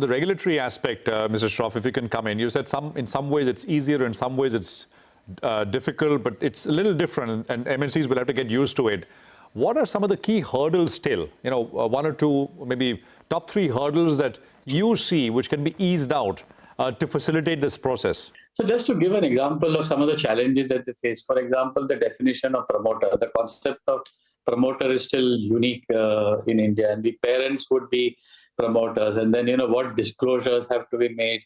the regulatory aspect, Mr. Shroff, if you can come in. You said in some ways it's easier, in some ways it's difficult, but it's a little different, and MNCs will have to get used to it. What are some of the key hurdles still? You know, one or two, maybe top three hurdles that you see which can be eased out to facilitate this process? So just to give an example of some of the challenges that they face, for example, the definition of promoter, the concept of promoter is still unique in India, and the parents would be promoters. And then, you know, what disclosures have to be made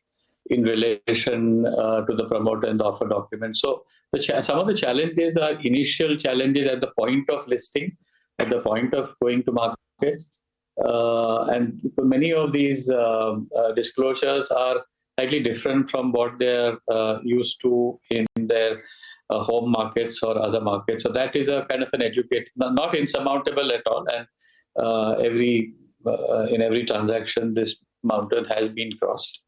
in relation to the promoter in the offer document. So some of the challenges are initial challenges at the point of listing, at the point of going to market. And many of these disclosures are slightly different from what they're used to in their home markets or other markets. So that is a kind of an not insurmountable at all. And in every transaction, this mountain has been crossed.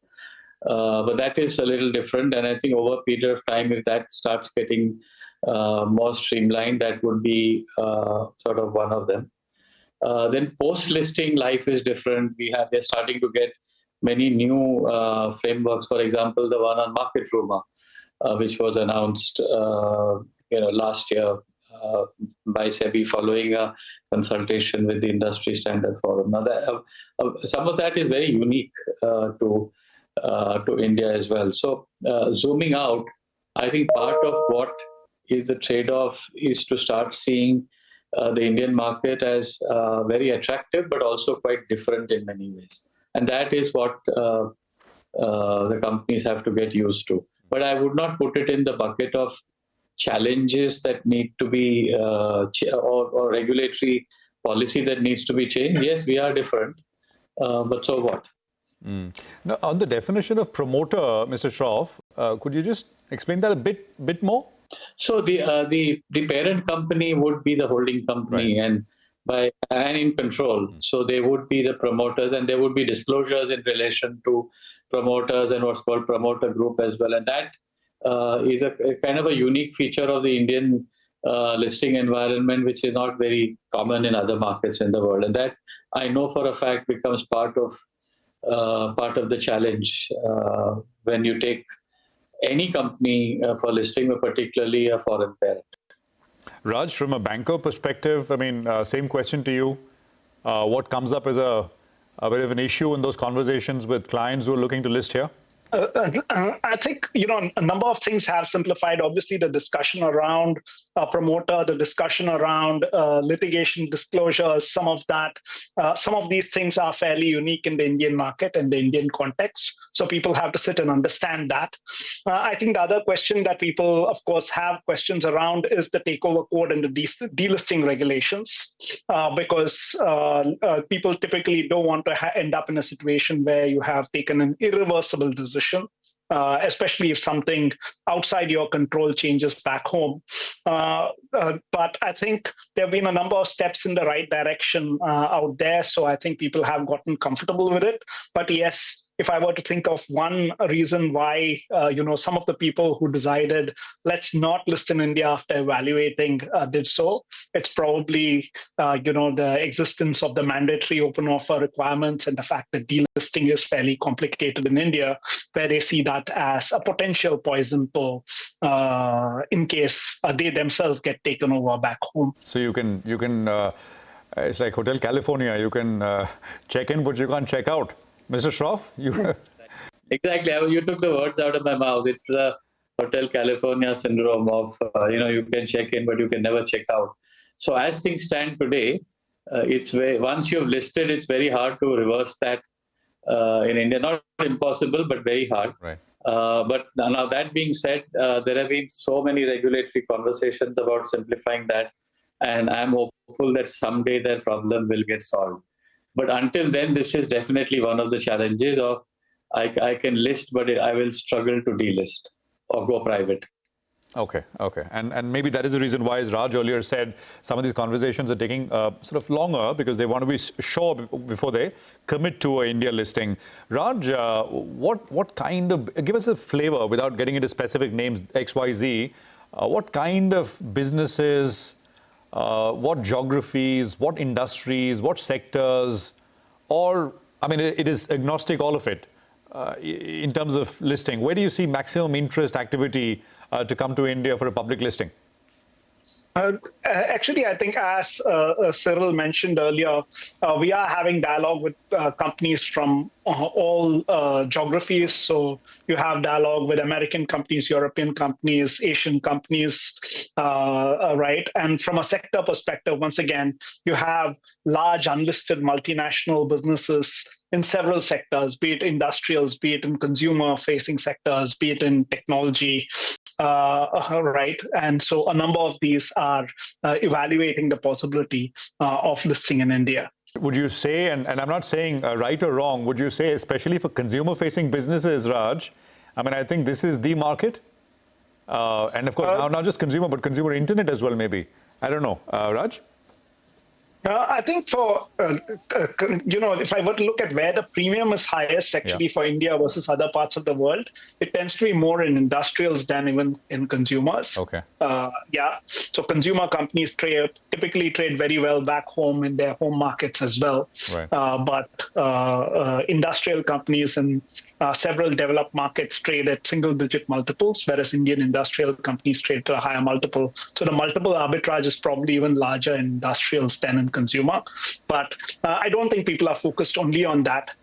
But that is a little different. And I think over a period of time, if that starts getting more streamlined, that would be sort of one of them. Then post-listing life is different. We're starting to get many new frameworks. For example, the one on market rumor, which was announced last year by SEBI following a consultation with the Industry Standard Forum. Now, some of that is very unique to India as well. So zooming out, I think part of what is the trade-off is to start seeing the Indian market as very attractive, but also quite different in many ways. And that is what the companies have to get used to. But I would not put it in the bucket of challenges that need to be, or regulatory policy that needs to be changed. Yes, we are different, but so what? Now, on the definition of promoter, Mr. Shroff, could you just explain that a bit more? So the parent company would be the holding company, right, and in control. So they would be the promoters, and there would be disclosures in relation to promoters and what's called promoter group as well. And that is a kind of a unique feature of the Indian listing environment, which is not very common in other markets in the world. And that, I know for a fact, becomes part of the challenge when you take any company for listing, or particularly a foreign parent. Raj, from a banker perspective, I mean, same question to you. What comes up as a bit of an issue in those conversations with clients who are looking to list here? I think, a number of things have simplified. Obviously, the discussion around promoter, the discussion around litigation disclosures, some of these things are fairly unique in the Indian market and the Indian context. So people have to sit and understand that. I think the other question that people, of course, have questions around is the takeover code and the delisting regulations, because people typically don't want to end up in a situation where you have taken an irreversible decision, especially if something outside your control changes back home. But I think there have been a number of steps in the right direction out there, so I think people have gotten comfortable with it. But yes, if I were to think of one reason why, some of the people who decided let's not list in India after evaluating did so, it's probably, the existence of the mandatory open offer requirements and the fact that delisting is fairly complicated in India, where they see that as a potential poison pill in case they themselves get taken over back home. So you can it's like Hotel California. You can check in, but you can't check out. Mr. Shroff, you... Exactly. You took the words out of my mouth. It's the Hotel California syndrome of, you can check in, but you can never check out. So as things stand today, once you've listed, it's very hard to reverse that in India. Not impossible, but very hard. Right. But now that being said, there have been so many regulatory conversations about simplifying that, and I'm hopeful that someday that problem will get solved. But until then, this is definitely one of the challenges of I can list, but I will struggle to delist or go private. Okay. And maybe that is the reason why, as Raj earlier said, some of these conversations are taking sort of longer because they want to be sure before they commit to an India listing. Raj, what kind of, give us a flavor without getting into specific names, XYZ, what kind of businesses, what geographies, what industries, what sectors, or I mean, it is agnostic, all of it, in terms of listing. Where do you see maximum interest activity to come to India for a public listing? Actually, I think as Cyril mentioned earlier, we are having dialogue with companies from all geographies. So you have dialogue with American companies, European companies, Asian companies, right? And from a sector perspective, once again, you have large unlisted multinational businesses in several sectors, be it industrials, be it in consumer-facing sectors, be it in technology, right? And so a number of these are evaluating the possibility of listing in India. Would you say, and I'm not saying right or wrong, would you say, especially for consumer-facing businesses, Raj, I mean, I think this is the market? And of course, now not just consumer, but consumer internet as well, maybe. I don't know. Raj? I think for, if I were to look at where the premium is highest actually for India versus other parts of the world, it tends to be more in industrials than even in consumers. Okay. So consumer companies typically trade very well back home in their home markets as well. Right. But industrial companies and several developed markets trade at single-digit multiples, whereas Indian industrial companies trade at a higher multiple. So the multiple arbitrage is probably even larger in industrials than in consumer. But I don't think people are focused only on that.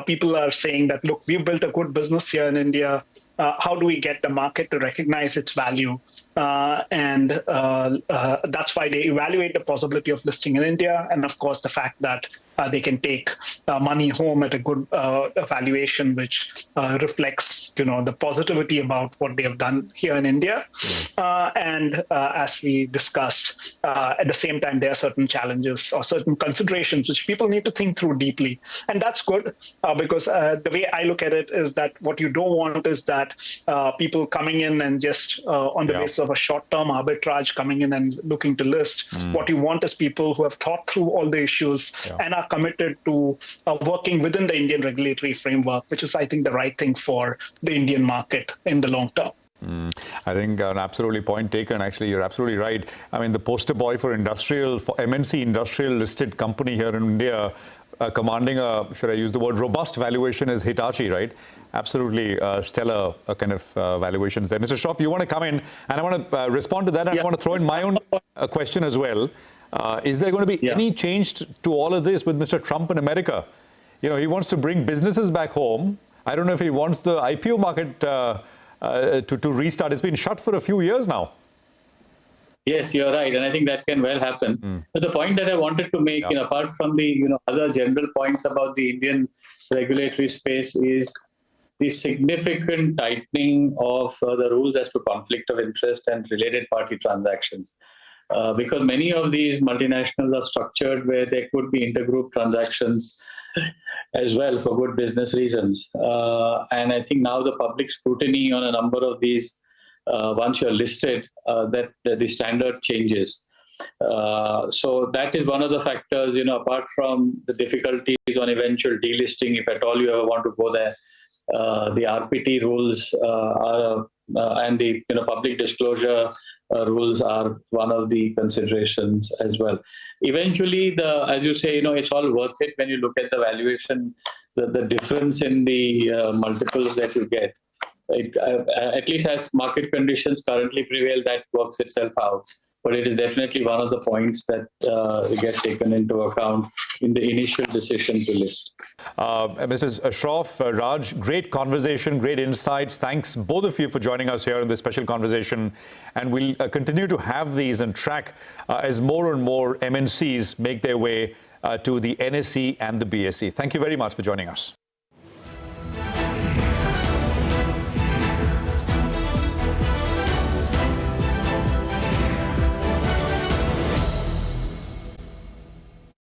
People are saying that, look, we've built a good business here in India. How do we get the market to recognize its value? And that's why they evaluate the possibility of listing in India. And of course, the fact that they can take money home at a good valuation, which reflects, the positivity about what they have done here in India. And as we discussed, at the same time, there are certain challenges or certain considerations which people need to think through deeply. And that's good because the way I look at it is that what you don't want is that people coming in and just on the basis of a short-term arbitrage coming in and looking to list. What you want is people who have thought through all the issues and are committed to working within the Indian regulatory framework, which is, I think, the right thing for the Indian market in the long term. I think an absolutely point taken. Actually, you're absolutely right. I mean, the poster boy for MNC industrial listed company here in India, commanding a, should I use the word, robust valuation is Hitachi, right? Absolutely stellar kind of valuations there. Mr. Shroff, you want to come in, and I want to respond to that, and I want to throw in my own question as well. Is there going to be any change to all of this with Mr. Trump in America? He wants to bring businesses back home. I don't know if he wants the IPO market to restart. It's been shut for a few years now. Yes, you're right. And I think that can well happen. But the point that I wanted to make, apart from the other general points about the Indian regulatory space, is the significant tightening of the rules as to conflict of interest and related party transactions. Because many of these multinationals are structured where there could be intergroup transactions as well for good business reasons. And I think now the public scrutiny on a number of these, once you're listed, that the standard changes. So that is one of the factors, apart from the difficulties on eventual delisting, if at all you ever want to go there. The RPT rules and the public disclosure rules are one of the considerations as well. Eventually, as you say, it's all worth it when you look at the valuation, the difference in the multiples that you get. At least as market conditions currently prevail, that works itself out. But it is definitely one of the points that get taken into account in the initial decision to list. Mrs. Shroff, Raj, great conversation, great insights. Thanks, both of you, for joining us here in this special conversation. And we'll continue to have these and track as more and more MNCs make their way to the NSE and the BSE. Thank you very much for joining us.